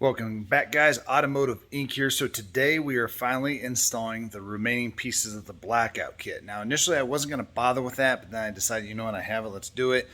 Welcome back, guys. Automotive Inc. here. So today we are finally installing the remaining pieces of the blackout kit. Now initially I wasn't going to bother with that, but then I decided, you know what, I have it, let's do it.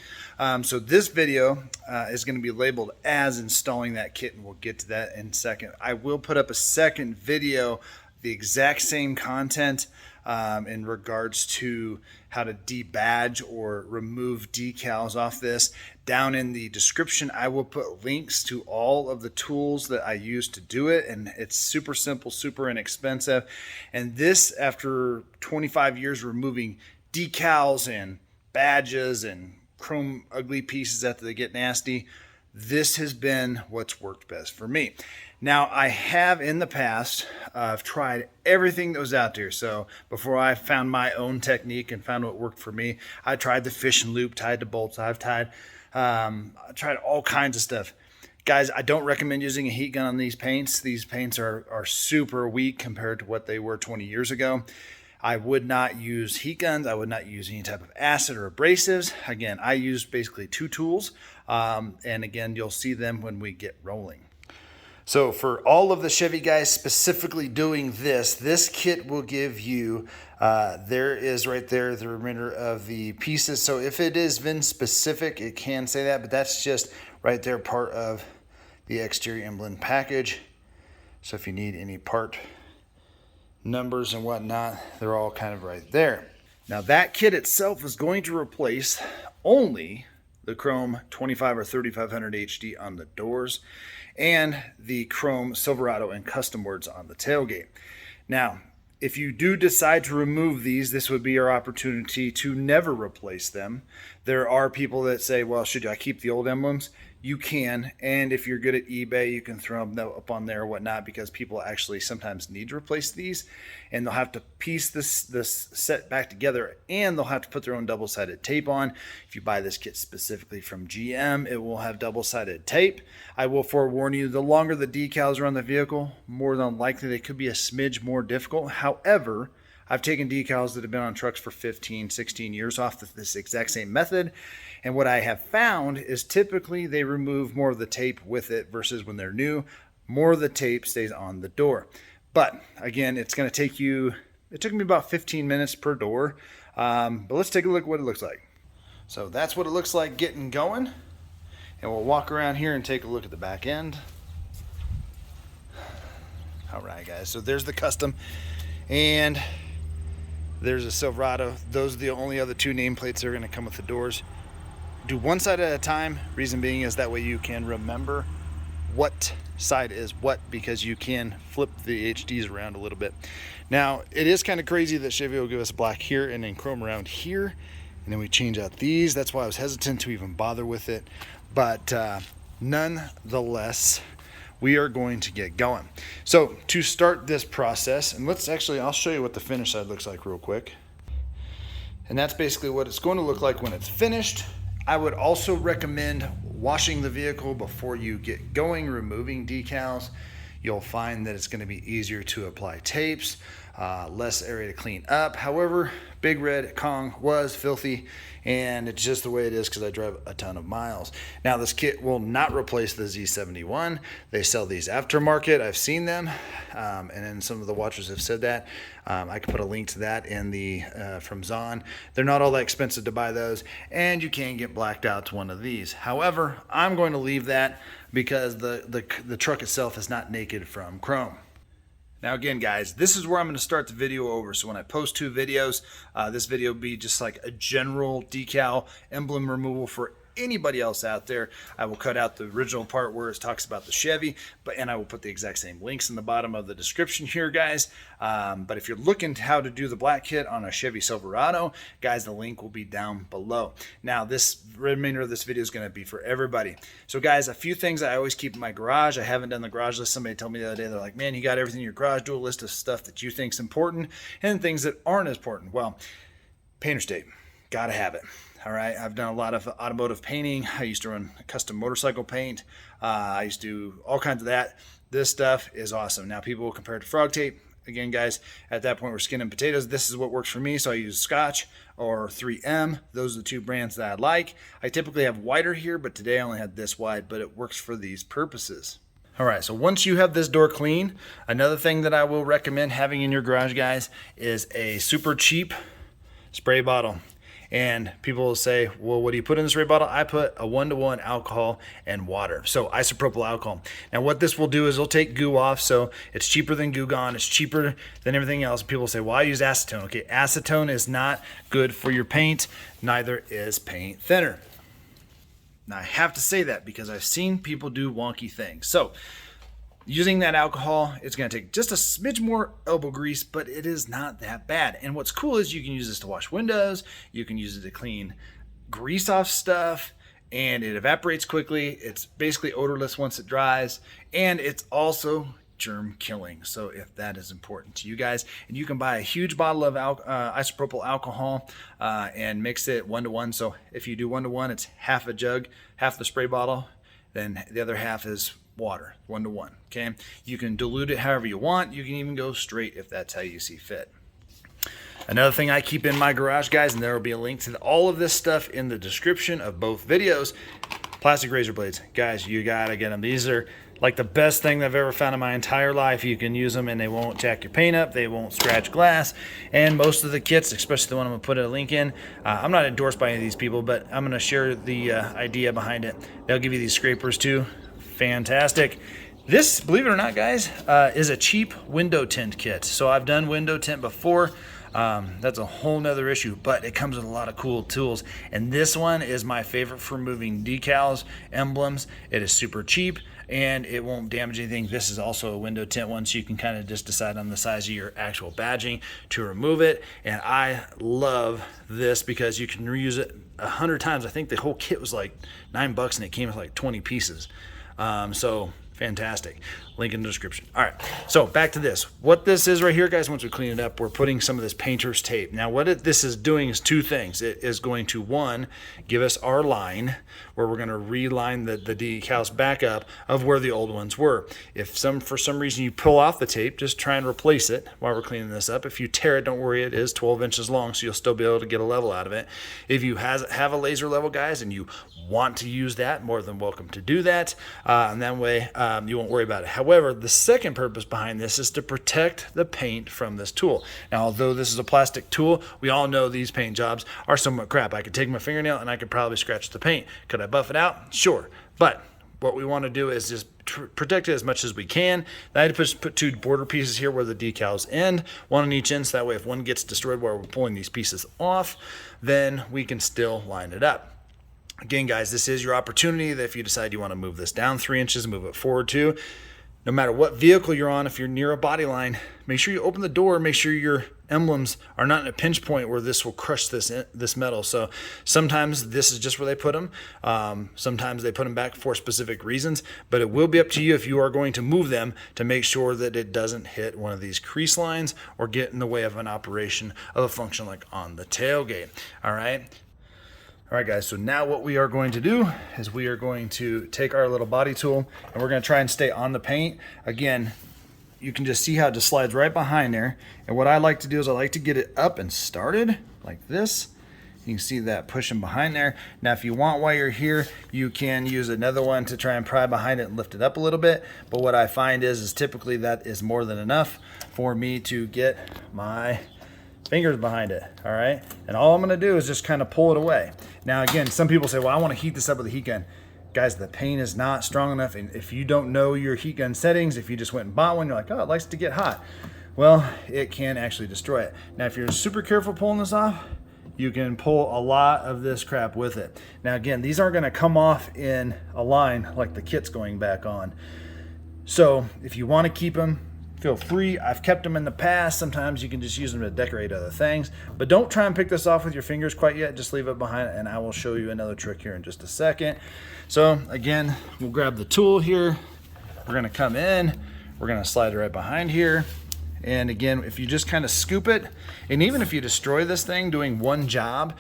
So this video is going to be labeled as installing that kit, and we'll get to that in a second. I will put up a second video, the exact same content, in regards to how to debadge or remove decals off this. Down in the description, I will put links to all of the tools that I use to do it, and it's super simple, super inexpensive. And this, after 25 years removing decals and badges and chrome ugly pieces after they get nasty, this has been what's worked best for me. Now, I have in the past, I've tried everything that was out there. So before I found my own technique and found what worked for me, I tried the fishing loop tied to bolts. I tried all kinds of stuff. Guys, I don't recommend using a heat gun on these paints. These paints are super weak compared to what they were 20 years ago. I would not use heat guns. I would not use any type of acid or abrasives. Again, I use basically two tools. And again, you'll see them when we get rolling. So for all of the Chevy guys specifically doing this kit will give you, there is right there the remainder of the pieces. So if it is VIN specific, it can say that, but that's just right there part of the exterior emblem package. So if you need any part numbers and whatnot, they're all kind of right there. Now that kit itself is going to replace only the chrome 25 or 3500 HD on the doors and the chrome Silverado and custom words on the tailgate. Now, if you do decide to remove these, this would be your opportunity to never replace them. There are people that say, well, should I keep the old emblems? You can, and if you're good at eBay, you can throw them up on there or whatnot, because people actually sometimes need to replace these, and they'll have to piece this set back together, and they'll have to put their own double-sided tape on. If you buy this kit specifically from GM, it will have double-sided tape. I will forewarn you, the longer the decals are on the vehicle, more than likely they could be a smidge more difficult. However, I've taken decals that have been on trucks for 15, 16 years off this exact same method. And what I have found is typically they remove more of the tape with it versus when they're new, more of the tape stays on the door. But again, it's going to take you, it took me about 15 minutes per door. But let's take a look at what it looks like. So that's what it looks like getting going. And we'll walk around here and take a look at the back end. All right, guys, so there's the custom. And there's a Silverado. Those are the only other two nameplates that are going to come with the doors. Do one side at a time. Reason being is that way you can remember what side is what, because you can flip the HDs around a little bit. Now, it is kind of crazy that Chevy will give us black here and then chrome around here, and then we change out these. That's why I was hesitant to even bother with it. But nonetheless, we are going to get going. So to start this process, and I'll show you what the finish side looks like real quick. And that's basically what it's going to look like when it's finished. I would also recommend washing the vehicle before you get going, removing decals. You'll find that it's going to be easier to apply tapes, less area to clean up. However, Big Red Kong was filthy, and it's just the way it is because I drive a ton of miles. Now, this kit will not replace the Z71. They sell these aftermarket. I've seen them, and then some of the watchers have said that. I can put a link to that in the from Zahn. They're not all that expensive to buy those, and you can get blacked out to one of these. However, I'm going to leave that because the truck itself is not naked from chrome. Now again, guys, this is where I'm going to start the video over. So when I post two videos, this video will be just like a general decal emblem removal for anybody else out there. I will cut out the original part where it talks about the Chevy, and I will put the exact same links in the bottom of the description here, guys. But if you're looking to how to do the black kit on a Chevy Silverado, guys, the link will be down below. Now, this remainder of this video is going to be for everybody. So guys, a few things I always keep in my garage. I haven't done the garage list. Somebody told me the other day, they're like, man, you got everything in your garage. Do a list of stuff that you think is important and things that aren't as important. Well, painter's tape, gotta have it. All right, I've done a lot of automotive painting. I used to run custom motorcycle paint. I used to do all kinds of that. This stuff is awesome. Now, people will compare it to frog tape. Again, guys, at that point, we're skinning potatoes. This is what works for me, so I use Scotch or 3M. Those are the two brands that I like. I typically have wider here, but today I only had this wide, but it works for these purposes. All right, so once you have this door clean, another thing that I will recommend having in your garage, guys, is a super cheap spray bottle. And people will say, well, what do you put in the spray bottle? I put a 1-to-1 alcohol and water. So isopropyl alcohol. Now what this will do is it'll take goo off. So it's cheaper than Goo Gone. It's cheaper than everything else. People say, well, I use acetone. Okay, acetone is not good for your paint. Neither is paint thinner. Now I have to say that because I've seen people do wonky things. So using that alcohol, it's going to take just a smidge more elbow grease, but it is not that bad. And what's cool is you can use this to wash windows, you can use it to clean grease off stuff, and it evaporates quickly. It's basically odorless once it dries, and it's also germ killing. So if that is important to you guys, and you can buy a huge bottle of isopropyl alcohol and mix it 1-to-1. So if you do 1-to-1, it's half a jug, half the spray bottle, then the other half is water, 1-to-1. Okay, you can dilute it however you want. You can even go straight if that's how you see fit. Another thing I keep in my garage, guys, and there will be a link to all of this stuff in the description of both videos. Plastic razor blades, guys, you gotta get them. These are like the best thing I've ever found in my entire life. You can use them and they won't jack your paint up, they won't scratch glass, and most of the kits, especially the one I'm gonna put a link in, I'm not endorsed by any of these people, but I'm gonna share the idea behind it. They'll give you these scrapers too. Fantastic. This, believe it or not, guys, is a cheap window tint kit. So I've done window tint before. That's a whole nother issue, but it comes with a lot of cool tools. And this one is my favorite for removing decals, emblems. It is super cheap and it won't damage anything. This is also a window tint one, so you can kind of just decide on the size of your actual badging to remove it. And I love this because you can reuse it 100 times. I think the whole kit was like $9 and it came with like 20 pieces. So fantastic. Link in the description. All right, so back to this. What this is right here, guys, once we clean it up, we're putting some of this painter's tape. Now what this is doing is two things. It is going to, one, give us our line where we're going to reline the decals back up of where the old ones were. If for some reason you pull off the tape, just try and replace it while we're cleaning this up. If you tear it, don't worry, it is 12 inches long, so you'll still be able to get a level out of it. If you have a laser level, guys, and you want to use that, more than welcome to do that, and that way you won't worry about it. However, the second purpose behind this is to protect the paint from this tool. Now, although this is a plastic tool, we all know these paint jobs are somewhat crap. I could take my fingernail and I could probably scratch the paint. Could I buff it out? Sure. But what we want to do is just protect it as much as we can. I had to put two border pieces here where the decals end, one on each end, so that way if one gets destroyed while we're pulling these pieces off, then we can still line it up. Again, guys, this is your opportunity that if you decide you want to move this down 3 inches, move it forward 2, no matter what vehicle you're on, if you're near a body line, make sure you open the door, make sure your emblems are not in a pinch point where this will crush this metal. So sometimes this is just where they put them. Sometimes they put them back for specific reasons, but it will be up to you if you are going to move them to make sure that it doesn't hit one of these crease lines or get in the way of an operation of a function like on the tailgate. All right. All right, guys, so now what we are going to do is we are going to take our little body tool and we're going to try and stay on the paint. Again, you can just see how it just slides right behind there. And what I like to do is I like to get it up and started like this. You can see that pushing behind there. Now, if you want while you're here, you can use another one to try and pry behind it and lift it up a little bit. But what I find is typically that is more than enough for me to get my fingers behind it. All right, and all I'm going to do is just kind of pull it away. Now again, some people say, well, I want to heat this up with a heat gun. Guys, the paint is not strong enough, and if you don't know your heat gun settings, if you just went and bought one, you're like, oh, it likes to get hot, well, it can actually destroy it. Now if you're super careful pulling this off, you can pull a lot of this crap with it. Now again, these aren't going to come off in a line like the kit's going back on. So if you want to keep them, feel free. I've kept them in the past. Sometimes you can just use them to decorate other things, but don't try and pick this off with your fingers quite yet. Just leave it behind, and I will show you another trick here in just a second. So again, we'll grab the tool here. We're going to come in. We're going to slide it right behind here. And again, if you just kind of scoop it, and even if you destroy this thing doing one job,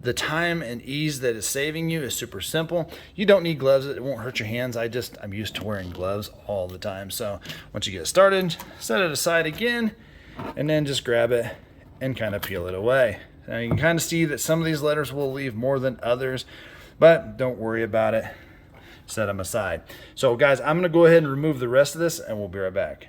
the time and ease that is saving you is super simple. You don't need gloves. It won't hurt your hands. I'm used to wearing gloves all the time. So once you get started, set it aside again, and then just grab it and kind of peel it away. Now you can kind of see that some of these letters will leave more than others, but don't worry about it. set them aside. So guys, I'm gonna go ahead and remove the rest of this and we'll be right back.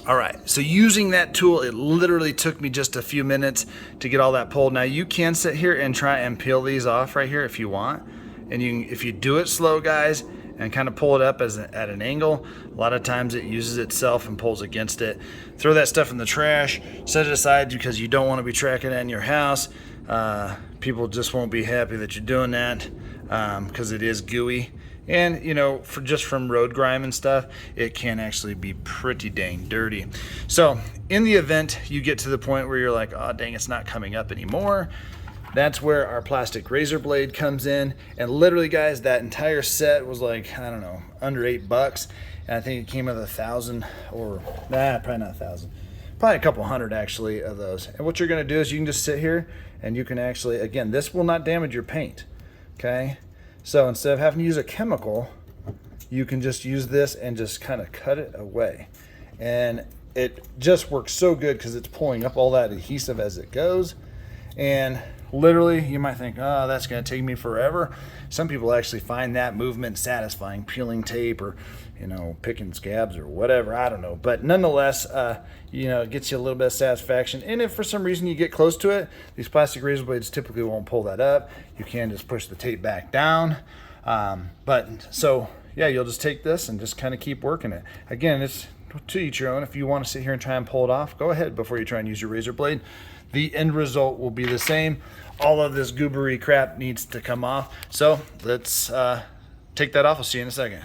All right, so using that tool, it literally took me just a few minutes to get all that pulled. Now you can sit here and try and peel these off right here if you want. And if you do it slow, guys, and kind of pull it up at an angle, a lot of times it uses itself and pulls against it. Throw that stuff in the trash, set it aside because you don't want to be tracking it in your house. People just won't be happy that you're doing that because it is gooey. And you know, just from road grime and stuff, it can actually be pretty dang dirty. So in the event you get to the point where you're like, oh dang, it's not coming up anymore, that's where our plastic razor blade comes in. And literally guys, that entire set was like, I don't know, under $8. And I think it came with 1,000 or probably not 1,000, probably a couple hundred actually of those. And what you're gonna do is you can just sit here and you can actually, again, this will not damage your paint, okay? So instead of having to use a chemical, you can just use this and just kind of cut it away. And it just works so good because it's pulling up all that adhesive as it goes. And literally, you might think, oh, that's going to take me forever. Some people actually find that movement satisfying, peeling tape or, you know, picking scabs or whatever, I don't know. But nonetheless, you know, it gets you a little bit of satisfaction. And if for some reason you get close to it, these plastic razor blades typically won't pull that up. You can just push the tape back down. So yeah, you'll just take this and just kind of keep working it. Again, it's to each your own. If you want to sit here and try and pull it off, go ahead before you try and use your razor blade. The end result will be the same. All of this goobery crap needs to come off. So let's take that off. I'll see you in a second.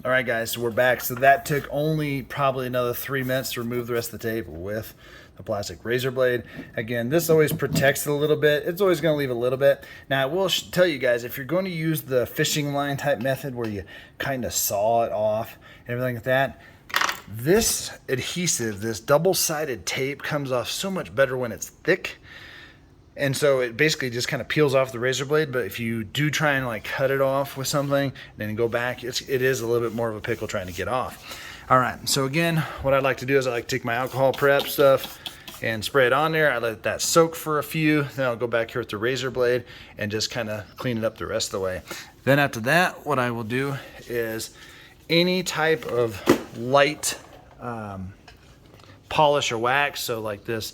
All right guys, so we're back. So that took only probably another 3 minutes to remove the rest of the tape with the plastic razor blade. Again, this always protects it a little bit. It's always going to leave a little bit. Now I will tell you guys, if you're going to use the fishing line type method where you kind of saw it off and everything like that, this adhesive, this double-sided tape comes off so much better when it's thick. And so it basically just kind of peels off the razor blade. But if you do try and like cut it off with something and then go back, it is a little bit more of a pickle trying to get off. All right, so again, what I'd like to do is I like to take my alcohol prep stuff and spray it on there. I let that soak for a few, then I'll go back here with the razor blade and just kind of clean it up the rest of the way. Then after that, what I will do is any type of light polish or wax, so like this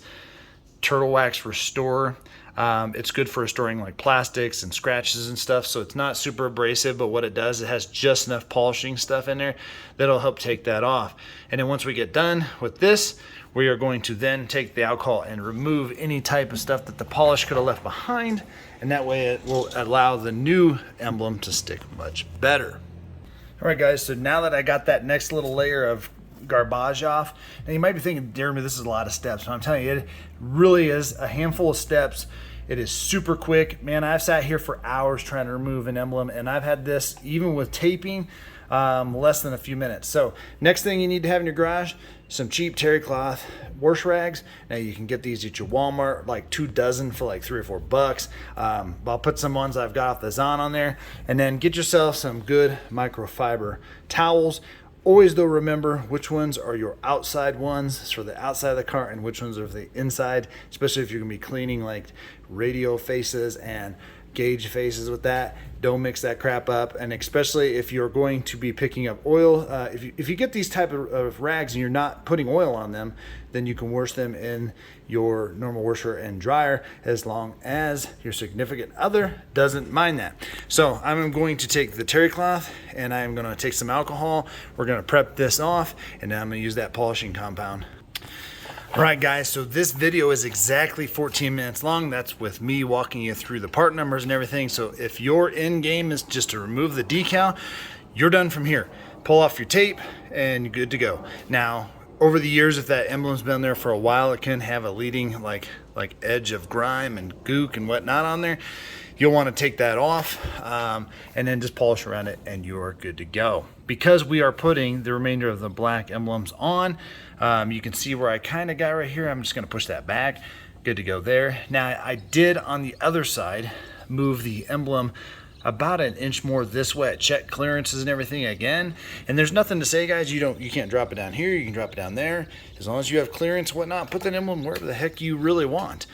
Turtle Wax Restore, it's good for restoring like plastics and scratches and stuff, so it's not super abrasive, but what it does, it has just enough polishing stuff in there that'll help take that off. And then once we get done with this, we are going to then take the alcohol and remove any type of stuff that the polish could have left behind, and that way it will allow the new emblem to stick much better. All right guys, so now that I got that next little layer of garbage off, and you might be thinking, Jeremy, this is a lot of steps. But I'm telling you, it really is a handful of steps. It is super quick. Man, I've sat here for hours trying to remove an emblem, and I've had this, even with taping, less than a few minutes. So next thing you need to have in your garage, some cheap terry cloth wash rags. Now you can get these at your Walmart, like 2 dozen for like $3 or $4. I'll put some ones I've got off the Zahn on there, and then get yourself some good microfiber towels. Always though, remember which ones are your outside ones for the outside of the car and which ones are for the inside, especially if you're gonna be cleaning like radio faces and gauge faces with that. Don't mix that crap up. And especially if you're going to be picking up oil, if you get these type of rags and you're not putting oil on them, then you can wash them in your normal washer and dryer, as long as your significant other doesn't mind that. So I'm going to take the terry cloth and I'm going to take some alcohol. We're going to prep this off, and then I'm going to use that polishing compound. All right guys, so this video is exactly 14 minutes long. That's with me walking you through the part numbers and everything. So if your end game is just to remove the decal, you're done from here. Pull off your tape and you're good to go. Now, over the years, if that emblem's been there for a while, it can have a leading like edge of grime and gook and whatnot on there. You'll want to take that off and then just polish around it and you're good to go. Because we are putting the remainder of the black emblems on, you can see where I kind of got right here. I'm just going to push that back. Good to go there. Now I did on the other side move the emblem about an inch more this way. Check clearances and everything again. And there's nothing to say, guys. You can't drop it down here. You can drop it down there. As long as you have clearance, whatnot, put that emblem wherever the heck you really want.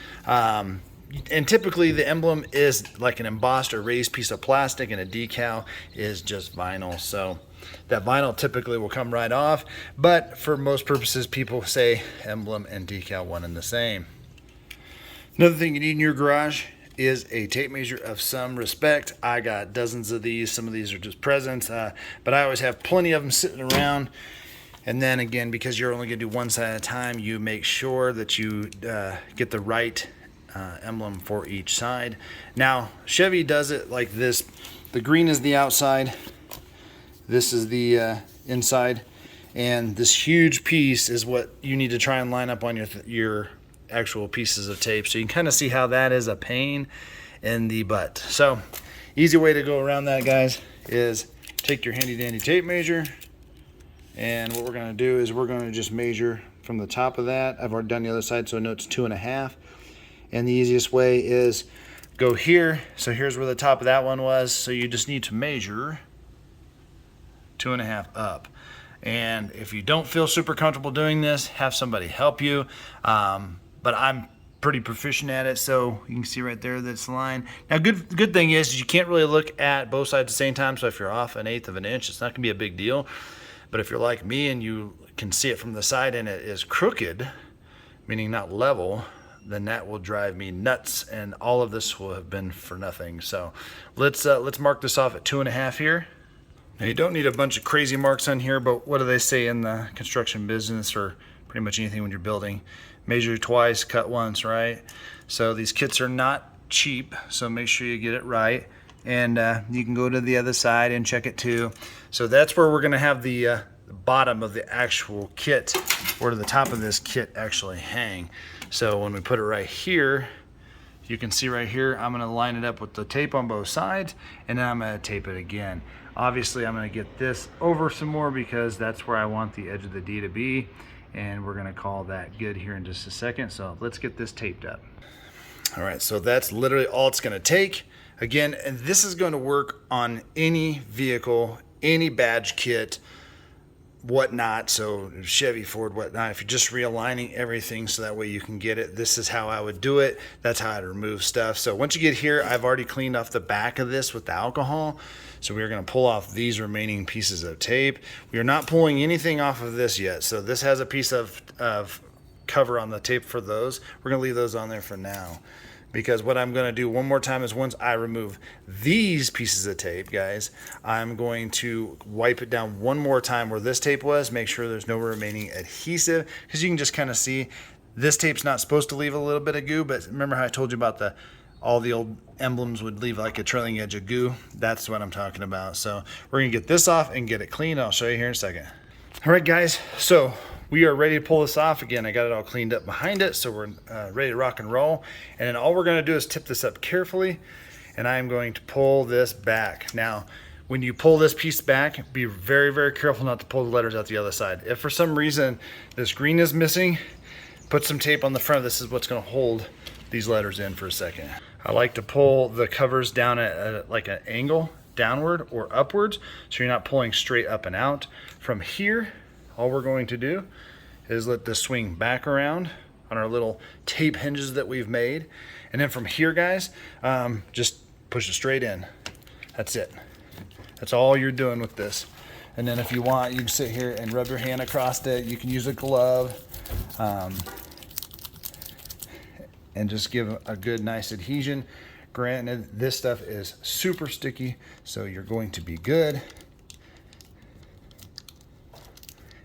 And typically the emblem is like an embossed or raised piece of plastic, and a decal is just vinyl. So that vinyl typically will come right off, but for most purposes, people say emblem and decal one and the same. Another thing you need in your garage is a tape measure of some respect. I got dozens of these. Some of these are just presents, but I always have plenty of them sitting around. And then again, because you're only going to do one side at a time, you make sure that you get the right emblem for each side. Now, Chevy does it like this. The green is the outside. This is the inside. And this huge piece is what you need to try and line up on your actual pieces of tape. So you can kind of see how that is a pain in the butt. So easy way to go around that, guys, is take your handy dandy tape measure. And what we're going to do is we're going to just measure from the top of that. I've already done the other side, so I know it's 2.5. And the easiest way is go here. So here's where the top of that one was. So you just need to measure 2.5 up. And if you don't feel super comfortable doing this, have somebody help you. But I'm pretty proficient at it, so you can see right there that's the line. Now, good thing is you can't really look at both sides at the same time. So if you're off 1/8 of an inch, it's not gonna be a big deal. But if you're like me and you can see it from the side and it is crooked, meaning not level, then that will drive me nuts, and all of this will have been for nothing. So let's mark this off at 2.5 here. Now, you don't need a bunch of crazy marks on here, but what do they say in the construction business, or pretty much anything when you're building? Measure twice, cut once, right? So these kits are not cheap, so make sure you get it right. And you can go to the other side and check it too. So that's where we're gonna have the bottom of the actual kit, where the top of this kit actually hang. So when we put it right here, you can see right here, I'm gonna line it up with the tape on both sides, and then I'm gonna tape it again. Obviously, I'm gonna get this over some more because that's where I want the edge of the D to be, and we're gonna call that good here in just a second. So let's get this taped up. All right, so that's literally all it's gonna take. Again, and this is gonna work on any vehicle, any badge kit, whatnot. So Chevy, Ford, whatnot. If you're just realigning everything so that way you can get it, this is how I would do it. That's how I'd remove stuff. So once you get here, I've already cleaned off the back of this with the alcohol. So we're going to pull off these remaining pieces of tape. We are not pulling anything off of this yet. So this has a piece of cover on the tape for those. We're going to leave those on there for now. Because what I'm going to do one more time is once I remove these pieces of tape, guys, I'm going to wipe it down one more time where this tape was, make sure there's no remaining adhesive, because you can just kind of see this tape's not supposed to leave a little bit of goo, but remember how I told you about all the old emblems would leave like a trailing edge of goo? That's what I'm talking about. So we're going to get this off and get it clean. I'll show you here in a second. All right, guys, so we are ready to pull this off. Again, I got it all cleaned up behind it, so we're ready to rock and roll. And then all we're going to do is tip this up carefully, and I'm going to pull this back. Now, when you pull this piece back, be very, very careful not to pull the letters out the other side. If for some reason this green is missing, put some tape on the front. This is what's going to hold these letters in for a second. I like to pull the covers down at like an angle, downward or upwards, so you're not pulling straight up and out. From here, all we're going to do is let this swing back around on our little tape hinges that we've made. And then from here, guys, just push it straight in. That's it. That's all you're doing with this. And then if you want, you can sit here and rub your hand across it. You can use a glove and just give a good, nice adhesion. Granted, this stuff is super sticky, so you're going to be good.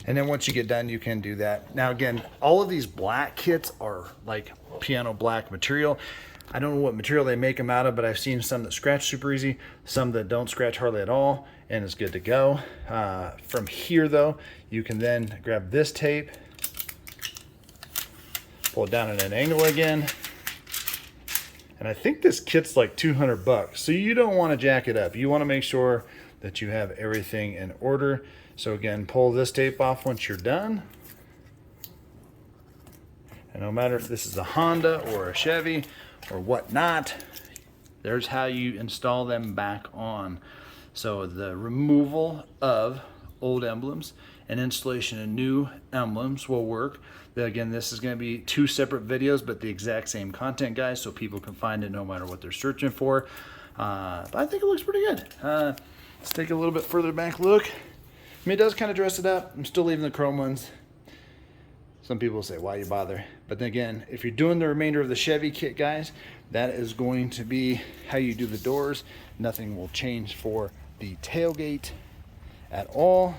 And then once you get done, you can do that. Now again, all of these black kits are like piano black material. I don't know what material they make them out of, but I've seen some that scratch super easy, some that don't scratch hardly at all, and it's good to go. From here though, you can then grab this tape, pull it down at an angle again. And I think this kit's like 200 bucks. So you don't want to jack it up. You want to make sure that you have everything in order. So again, pull this tape off once you're done. And no matter if this is a Honda or a Chevy or whatnot, there's how you install them back on. So the removal of old emblems, and installation of new emblems will work. Again, this is going to be 2 separate videos, but the exact same content, guys, so people can find it no matter what they're searching for. But I think it looks pretty good. Let's take a little bit further back look. I mean, it does kind of dress it up. I'm still leaving the chrome ones. Some people say, why you bother? But then again, if you're doing the remainder of the Chevy kit, guys, that is going to be how you do the doors. Nothing will change for the tailgate at all.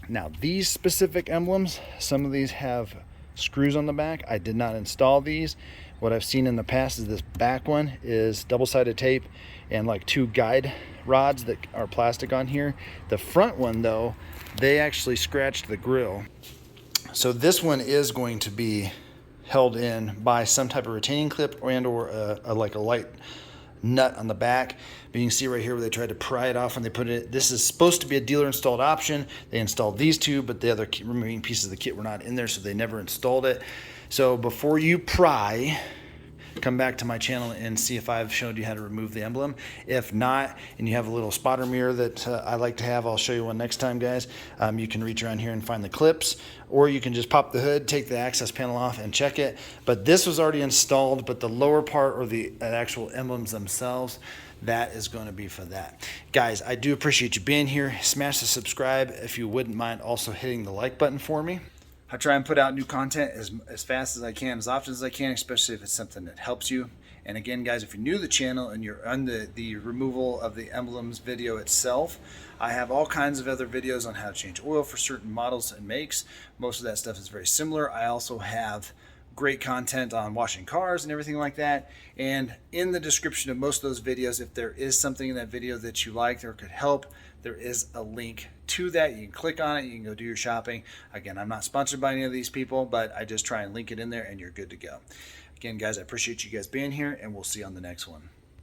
Now, these specific emblems, some of these have screws on the back. I did not install these. What I've seen in the past is this back one is double-sided tape and like 2 guide rods that are plastic on here. The front one, though, they actually scratched the grill. So this one is going to be held in by some type of retaining clip and or like a light nut on the back. But you can see right here where they tried to pry it off when they put it. This is supposed to be a dealer installed option. They installed these 2, but the other remaining pieces of the kit were not in there, so they never installed it. So before you pry, come back to my channel and see if I've showed you how to remove the emblem. If not, and you have a little spotter mirror that I like to have, I'll show you one next time, guys. You can reach around here and find the clips, or you can just pop the hood, take the access panel off and check it. But this was already installed, but the lower part, or the actual emblems themselves, that is going to be for that. Guys, I do appreciate you being here. Smash the subscribe if you wouldn't mind also hitting the like button for me. I try and put out new content as fast as I can, as often as I can, especially if it's something that helps you. And again, guys, if you're new to the channel and you're on the removal of the emblems video itself, I have all kinds of other videos on how to change oil for certain models and makes. Most of that stuff is very similar. I also have great content on washing cars and everything like that. And in the description of most of those videos, if there is something in that video that you liked or could help, there is a link to that. You can click on it, you can go do your shopping. Again, I'm not sponsored by any of these people, but I just try and link it in there and you're good to go. Again, guys, I appreciate you guys being here, and we'll see you on the next one.